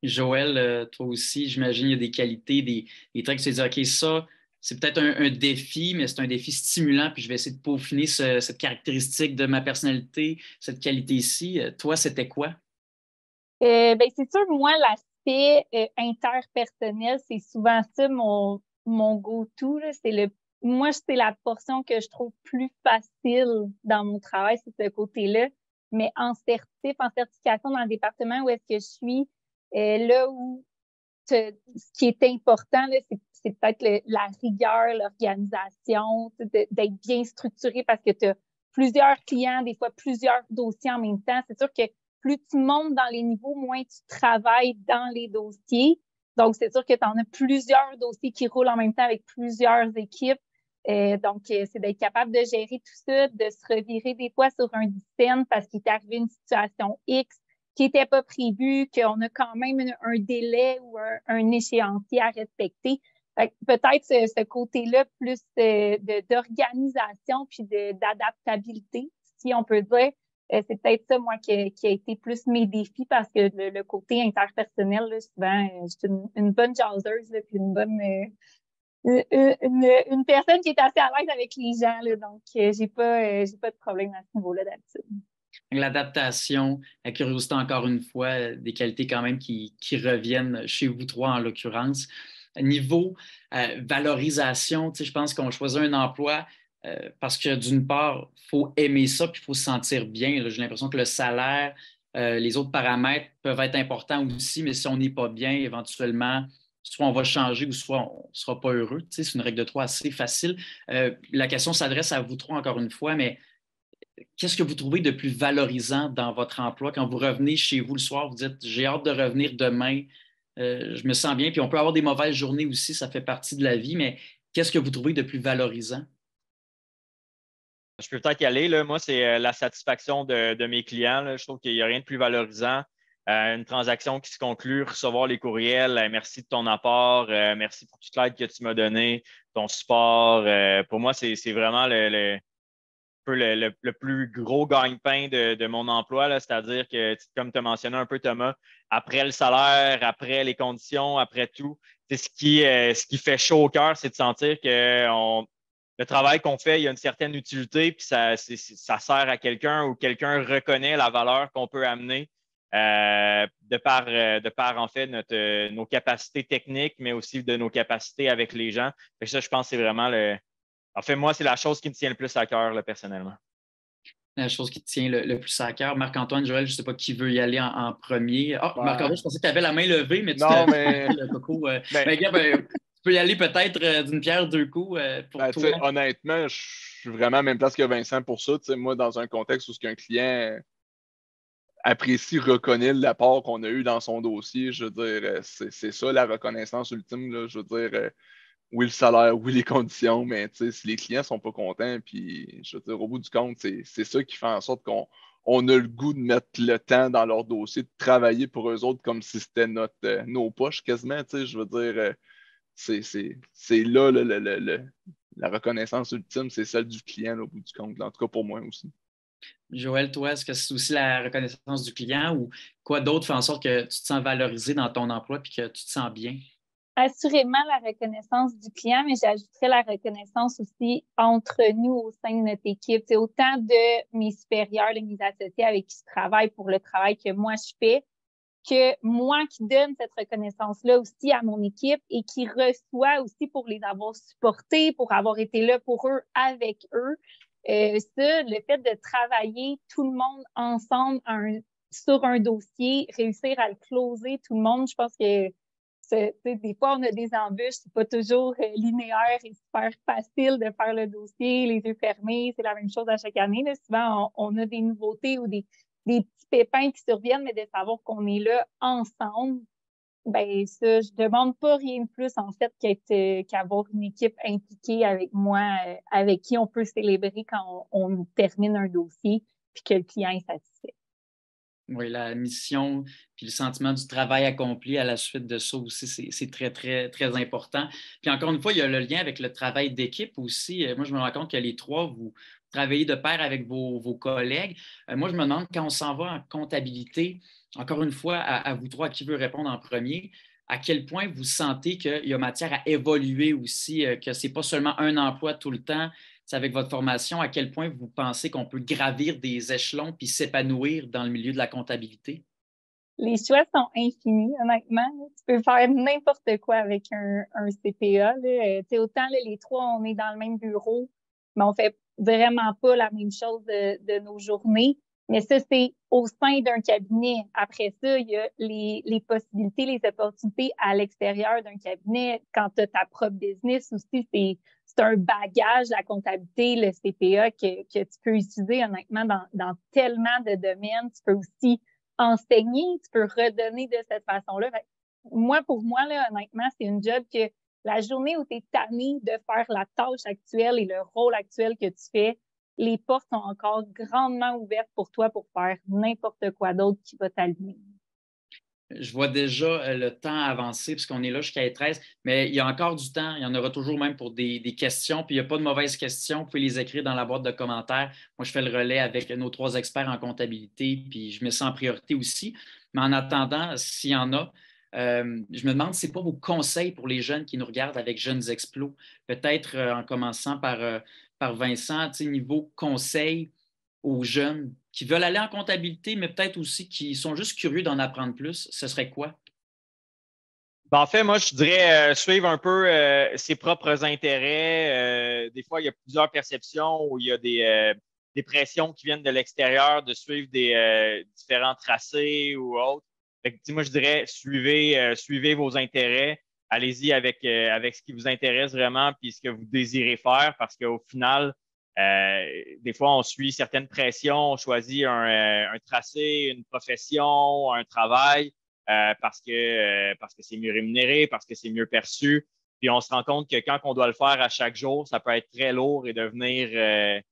Joël, toi aussi, j'imagine, il y a des qualités, des traits que tu te dis, OK, ça, c'est peut-être un défi, mais c'est un défi stimulant, puis je vais essayer de peaufiner cette caractéristique de ma personnalité, cette qualité-ci. Toi, c'était quoi? Ben, c'est sûr, moi, l'aspect interpersonnel, c'est souvent ça mon go-to, là. Moi, c'est la portion que je trouve plus facile dans mon travail, c'est ce côté-là. Mais en certification dans le département où est-ce que je suis, là où ce qui est important, là, c'est peut-être la rigueur, l'organisation, d'être bien structuré parce que tu as plusieurs clients, des fois plusieurs dossiers en même temps. C'est sûr que plus tu montes dans les niveaux, moins tu travailles dans les dossiers. Donc, c'est sûr que tu en as plusieurs dossiers qui roulent en même temps avec plusieurs équipes. Donc, c'est d'être capable de gérer tout ça, de se revirer des fois sur un dizaine parce qu'il t'est arrivé une situation X qui n'était pas prévu, qu'on a quand même un délai ou un échéancier à respecter. Peut-être ce côté-là plus d'organisation puis d'adaptabilité, si on peut dire. C'est peut-être ça, moi, qui a été plus mes défis parce que le côté interpersonnel, là, souvent, je suis une bonne jaseuse, là, puis une bonne... une personne qui est assez à l'aise avec les gens, là, donc j'ai pas de problème à ce niveau-là d'habitude. L'adaptation, la curiosité, encore une fois, des qualités quand même qui reviennent chez vous trois en l'occurrence. Niveau valorisation, je pense qu'on choisit un emploi parce que d'une part, il faut aimer ça puis il faut se sentir bien. J'ai l'impression que le salaire, les autres paramètres peuvent être importants aussi, mais si on n'est pas bien, éventuellement, soit on va changer ou soit on ne sera pas heureux. C'est une règle de trois assez facile. La question s'adresse à vous trois encore une fois, mais qu'est-ce que vous trouvez de plus valorisant dans votre emploi quand vous revenez chez vous le soir, vous dites j'ai hâte de revenir demain, je me sens bien, puis on peut avoir des mauvaises journées aussi, ça fait partie de la vie, mais qu'est-ce que vous trouvez de plus valorisant? Je peux peut-être y aller. Là. Moi, c'est la satisfaction de mes clients. Là. Je trouve qu'il n'y a rien de plus valorisant. Une transaction qui se conclut, recevoir les courriels, merci de ton apport, merci pour toute l'aide que tu m'as donnée, ton support. Pour moi, c'est vraiment le plus gros gagne-pain de mon emploi, là. C'est-à-dire que, comme tu as mentionné un peu, Thomas, après le salaire, après les conditions, après tout, ce qui fait chaud au cœur, c'est de sentir que le travail qu'on fait, il y a une certaine utilité, puis ça sert à quelqu'un ou quelqu'un reconnaît la valeur qu'on peut amener de par en fait nos capacités techniques, mais aussi de nos capacités avec les gens. Fait que ça, je pense que c'est vraiment En fait, moi, c'est la chose qui me tient le plus à cœur, là, personnellement. La chose qui te tient le plus à cœur. Marc-Antoine, Joël, je ne sais pas qui veut y aller en premier. Ah, Marc-Antoine, je pensais que tu avais la main levée, mais tu non, mais... le coco. Tu peux y aller peut-être d'une pierre deux coups pour toi. Honnêtement, je suis vraiment à la même place que Vincent pour ça. Moi, dans un contexte où un client apprécie, reconnaît l'apport qu'on a eu dans son dossier, je veux dire, c'est ça la reconnaissance ultime. Là, je veux dire, oui, le salaire, oui, les conditions, mais si les clients ne sont pas contents, puis je veux dire, au bout du compte, c'est ça qui fait en sorte qu'on a le goût de mettre le temps dans leur dossier, de travailler pour eux autres comme si c'était nos poches quasiment. Je veux dire, c'est là la reconnaissance ultime, c'est celle du client là, au bout du compte, là, en tout cas pour moi aussi. Joël, toi, est-ce que c'est aussi la reconnaissance du client ou quoi d'autre fait en sorte que tu te sens valorisé dans ton emploi et que tu te sens bien? Assurément la reconnaissance du client, mais j'ajouterais la reconnaissance aussi entre nous au sein de notre équipe. C'est autant de mes supérieurs, de mes associés avec qui je travaille pour le travail que moi je fais, que moi qui donne cette reconnaissance-là aussi à mon équipe et qui reçoit aussi pour les avoir supportés, pour avoir été là pour eux, avec eux. Ça, le fait de travailler tout le monde ensemble sur un dossier, réussir à le closer tout le monde, je pense que des fois, on a des embûches, c'est pas toujours linéaire et super facile de faire le dossier, les yeux fermés, c'est la même chose à chaque année. Là. Souvent, on a des nouveautés ou des petits pépins qui surviennent, mais de savoir qu'on est là ensemble, ben ça, je demande pas rien de plus en fait qu'avoir une équipe impliquée avec moi, avec qui on peut célébrer quand on termine un dossier puis que le client est satisfait. Oui, la mission puis le sentiment du travail accompli à la suite de ça aussi, c'est très, très, très important. Puis encore une fois, il y a le lien avec le travail d'équipe aussi. Moi, je me rends compte que les trois, vous travaillez de pair avec vos collègues. Moi, je me demande, quand on s'en va en comptabilité, encore une fois, à vous trois, qui veut répondre en premier, à quel point vous sentez qu'il y a matière à évoluer aussi, que ce n'est pas seulement un emploi tout le temps, c'est avec votre formation, à quel point vous pensez qu'on peut gravir des échelons puis s'épanouir dans le milieu de la comptabilité? Les choix sont infinis, honnêtement. Tu peux faire n'importe quoi avec un CPA. Autant là, les trois, on est dans le même bureau, mais on fait vraiment pas la même chose de nos journées. Mais ça, c'est au sein d'un cabinet. Après ça, il y a les possibilités, les opportunités à l'extérieur d'un cabinet. Quand tu as ta propre business aussi, c'est un bagage, la comptabilité, le CPA que tu peux utiliser honnêtement dans tellement de domaines. Tu peux aussi enseigner, tu peux redonner de cette façon-là. Moi, pour moi, là, honnêtement, c'est une job que la journée où tu es tanné de faire la tâche actuelle et le rôle actuel que tu fais, les portes sont encore grandement ouvertes pour toi pour faire n'importe quoi d'autre qui va t'aligner. Je vois déjà le temps avancer puisqu'on est là jusqu'à 13, mais il y a encore du temps. Il y en aura toujours même pour des questions. Puis il n'y a pas de mauvaises questions. Vous pouvez les écrire dans la boîte de commentaires. Moi, je fais le relais avec nos trois experts en comptabilité, puis je mets ça en priorité aussi. Mais en attendant, s'il y en a, je me demande, c'est pas vos conseils pour les jeunes qui nous regardent avec Jeunes Explos? Peut-être en commençant par Vincent, niveau conseil aux jeunes qui veulent aller en comptabilité, mais peut-être aussi qui sont juste curieux d'en apprendre plus, ce serait quoi? Ben, en fait, moi, je dirais suivre un peu ses propres intérêts. Des fois, il y a plusieurs perceptions où il y a des pressions qui viennent de l'extérieur de suivre des différents tracés ou autres. Fait que, moi, je dirais suivez vos intérêts. Allez-y avec ce qui vous intéresse vraiment puis ce que vous désirez faire parce qu'au final, des fois, on suit certaines pressions, on choisit un tracé, une profession, un travail parce que c'est mieux rémunéré, parce que c'est mieux perçu. Puis on se rend compte que quand on doit le faire à chaque jour, ça peut être très lourd et devenir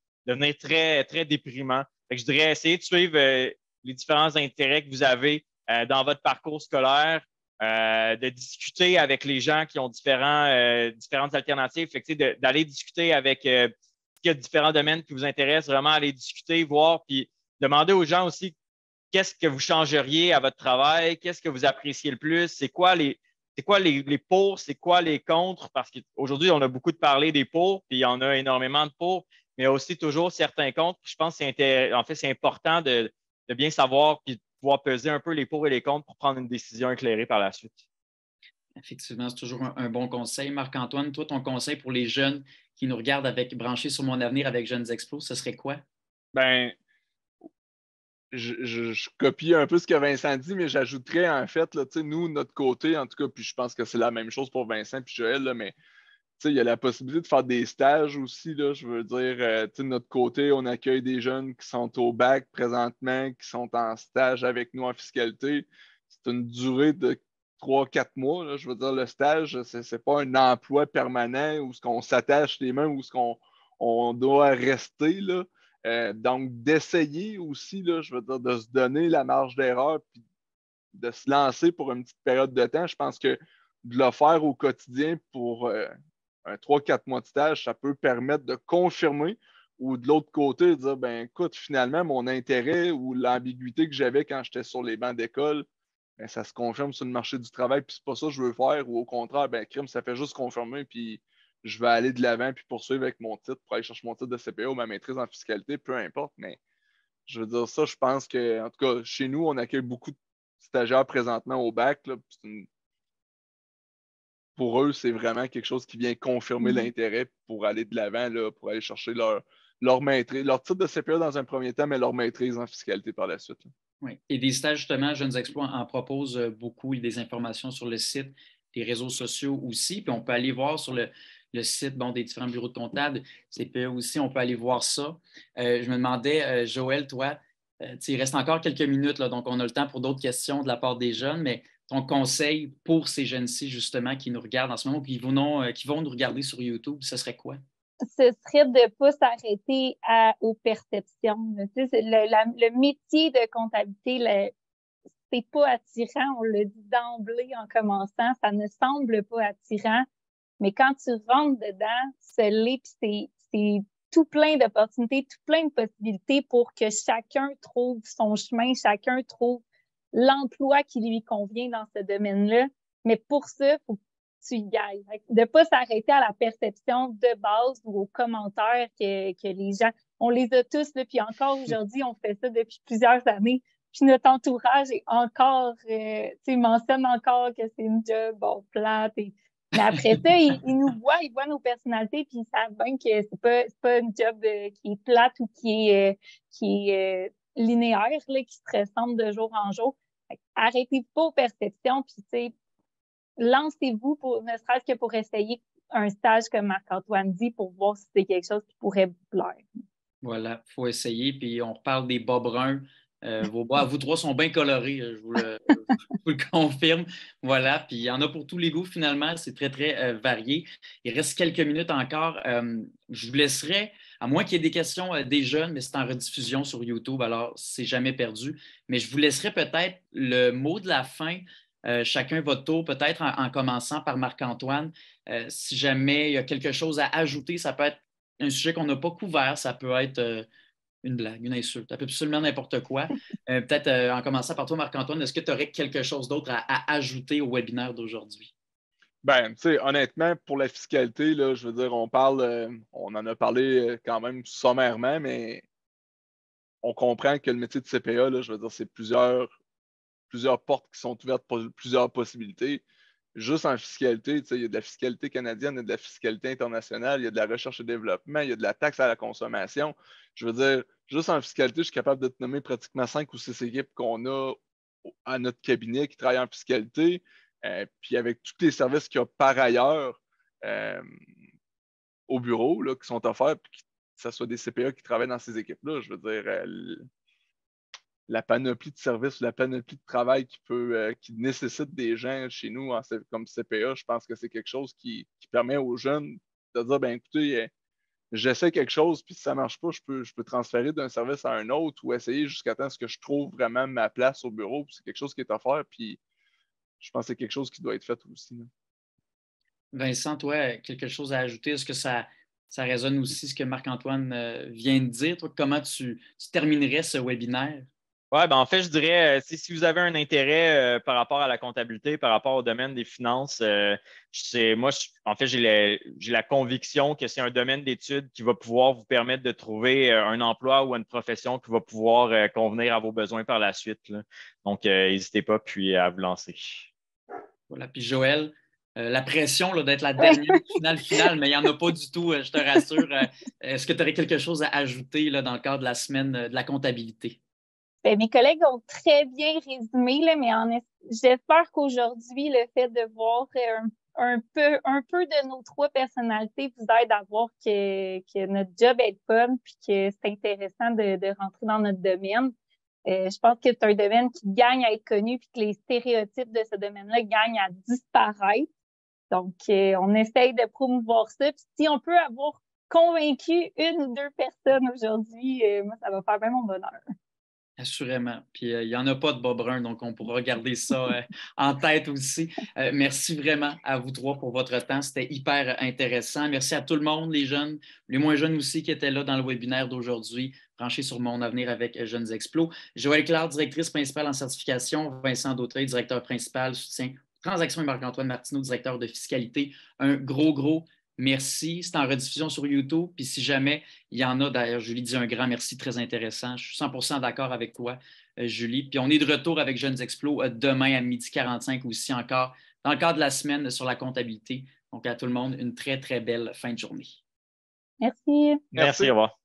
très, très déprimant. Fait que je dirais essayer de suivre les différents intérêts que vous avez dans votre parcours scolaire, de discuter avec les gens qui ont différentes alternatives. Fait que, d'aller discuter avec s'il y a différents domaines qui vous intéressent, vraiment aller discuter, voir, puis demander aux gens aussi qu'est-ce que vous changeriez à votre travail, qu'est-ce que vous appréciez le plus, c'est quoi les pour, c'est quoi les contre, parce qu'aujourd'hui, on a beaucoup de parler des pour, puis il y en a énormément de pour, mais il y a aussi toujours certains contre. Puis je pense que c'est important de bien savoir puis de pouvoir peser un peu les pour et les contre pour prendre une décision éclairée par la suite. Effectivement, c'est toujours un bon conseil. Marc-Antoine, toi, ton conseil pour les jeunes qui nous regardent avec branchés sur mon avenir avec Jeunes Explos, ce serait quoi? Ben, je copie un peu ce que Vincent dit, mais j'ajouterais en fait, là, nous, notre côté, en tout cas, puis je pense que c'est la même chose pour Vincent et Joël, là, mais il y a la possibilité de faire des stages aussi. Là, je veux dire, de notre côté, on accueille des jeunes qui sont au bac présentement, qui sont en stage avec nous en fiscalité. C'est une durée de 3-4 mois. Là, je veux dire, le stage, c'est pas un emploi permanent où ce qu'on s'attache les mains, où ce qu'on on doit rester. Là. Donc, d'essayer aussi, là, je veux dire, de se donner la marge d'erreur puis de se lancer pour une petite période de temps. Je pense que de le faire au quotidien pour un 3-4 mois de stage, ça peut permettre de confirmer ou de l'autre côté, de dire, ben écoute, finalement, mon intérêt ou l'ambiguïté que j'avais quand j'étais sur les bancs d'école, ben, ça se confirme sur le marché du travail, puis c'est pas ça que je veux faire, ou au contraire, ben crime, ça fait juste confirmer, puis je vais aller de l'avant, puis poursuivre avec mon titre pour aller chercher mon titre de CPA ou ma maîtrise en fiscalité, peu importe, mais je veux dire ça, je pense que, en tout cas, chez nous, on accueille beaucoup de stagiaires présentement au bac, là, pour eux, c'est vraiment quelque chose qui vient confirmer l'intérêt pour aller de l'avant, là, pour aller chercher leur maîtrise, leur titre de CPA dans un premier temps, mais leur maîtrise en fiscalité par la suite. Là. Oui. Et des stages, justement, Jeunes Exploits en proposent beaucoup. Il y a des informations sur le site, des réseaux sociaux aussi. Puis on peut aller voir sur le site des différents bureaux de comptables, CPA aussi, on peut aller voir ça. Je me demandais, Joël, toi, il reste encore quelques minutes, là, donc on a le temps pour d'autres questions de la part des jeunes, mais ton conseil pour ces jeunes-ci, justement, qui nous regardent en ce moment, qui vont nous regarder sur YouTube, ce serait quoi? ce serait de ne pas s'arrêter aux perceptions. Tu sais, le métier de comptabilité, c'est pas attirant, on le dit d'emblée en commençant, ça ne semble pas attirant, mais quand tu rentres dedans, ça l'est, puis c'est tout plein d'opportunités, tout plein de possibilités pour que chacun trouve son chemin, chacun trouve l'emploi qui lui convient dans ce domaine-là. Mais pour ça, il faut que tu y ailles. De ne pas s'arrêter à la perception de base ou aux commentaires que les gens... On les a tous, là, puis encore aujourd'hui, on fait ça depuis plusieurs années. Puis notre entourage est encore, mentionne encore que c'est une job, bon, plate. Mais après ça, ils nous voient, ils voient nos personnalités, puis ils savent bien que c'est pas une job qui est plate ou qui est linéaire, là, qui se ressemble de jour en jour. Arrêtez pas aux perceptions, puis tu sais, lancez-vous ne serait-ce que pour essayer un stage comme Marc-Antoine dit pour voir si c'est quelque chose qui pourrait vous plaire. Voilà, il faut essayer. Puis on reparle des bas bruns. Vos bas, vous trois sont bien colorés, je vous le confirme. Voilà, puis il y en a pour tous les goûts finalement, c'est très, très varié. Il reste quelques minutes encore. Je vous laisserai, à moins qu'il y ait des questions des jeunes, mais c'est en rediffusion sur YouTube, alors c'est jamais perdu. Mais je vous laisserai peut-être le mot de la fin, chacun votre tour, peut-être en commençant par Marc-Antoine. Si jamais il y a quelque chose à ajouter, ça peut être un sujet qu'on n'a pas couvert, ça peut être une blague, une insulte, absolument n'importe quoi. Peut-être en commençant par toi, Marc-Antoine, est-ce que tu aurais quelque chose d'autre à ajouter au webinaire d'aujourd'hui? Ben, tu sais, honnêtement, pour la fiscalité, là, je veux dire, on en a parlé quand même sommairement, mais on comprend que le métier de CPA, là, je veux dire, c'est plusieurs portes qui sont ouvertes pour plusieurs possibilités. Juste en fiscalité, tu sais, il y a de la fiscalité canadienne, il y a de la fiscalité internationale, il y a de la recherche et développement, il y a de la taxe à la consommation. Je veux dire, juste en fiscalité, je suis capable de te nommer pratiquement 5 ou 6 équipes qu'on a à notre cabinet qui travaillent en fiscalité. Puis avec tous les services qu'il y a par ailleurs au bureau là, qui sont offerts, puis que ce soit des CPA qui travaillent dans ces équipes-là, je veux dire, la panoplie de services, la panoplie de travail qui nécessite des gens chez nous comme CPA, je pense que c'est quelque chose qui permet aux jeunes de dire, ben écoutez, j'essaie quelque chose, puis si ça ne marche pas, je peux transférer d'un service à un autre ou essayer jusqu'à temps que je trouve vraiment ma place au bureau. C'est quelque chose qui est offert, puis je pense que c'est quelque chose qui doit être fait aussi. Là. Vincent, toi, quelque chose à ajouter? Est-ce que ça résonne aussi ce que Marc-Antoine vient de dire? Toi, comment tu terminerais ce webinaire? Oui, ben en fait, je dirais, si vous avez un intérêt par rapport à la comptabilité, par rapport au domaine des finances, en fait, j'ai la conviction que c'est un domaine d'études qui va pouvoir vous permettre de trouver un emploi ou une profession qui va pouvoir convenir à vos besoins par la suite, là. Donc, n'hésitez pas puis à vous lancer. Voilà. Puis Joël, la pression là, d'être la dernière finale, mais il n'y en a pas du tout, je te rassure. Est-ce que tu aurais quelque chose à ajouter là, dans le cadre de la semaine de la comptabilité? Bien, mes collègues ont très bien résumé, là, mais j'espère qu'aujourd'hui, le fait de voir un peu de nos trois personnalités vous aide à voir que notre job est fun puis que c'est intéressant de rentrer dans notre domaine. Je pense que c'est un domaine qui gagne à être connu puis que les stéréotypes de ce domaine-là gagnent à disparaître. Donc, on essaye de promouvoir ça. Puis si on peut avoir convaincu une ou deux personnes aujourd'hui, moi, ça va faire bien mon bonheur. Assurément. Puis il n'y en a pas de bas bruns, donc on pourra garder ça en tête aussi. Merci vraiment à vous trois pour votre temps. C'était hyper intéressant. Merci à tout le monde, les jeunes, les moins jeunes aussi qui étaient là dans le webinaire d'aujourd'hui, branchés sur Mon Avenir avec Jeunes Explos. Joëlle Claire, directrice principale en certification. Vincent Dautreuil, directeur principal, soutien transactions et Marc-Antoine Martineau, directeur de fiscalité. Un gros merci. C'est en rediffusion sur YouTube. Puis si jamais il y en a, d'ailleurs, Julie dit un grand merci, très intéressant. Je suis 100% d'accord avec toi, Julie. Puis on est de retour avec Jeunes Explos demain à 12h45 aussi encore dans le cadre de la semaine sur la comptabilité. Donc à tout le monde, une très, très belle fin de journée. Merci. Merci, au revoir.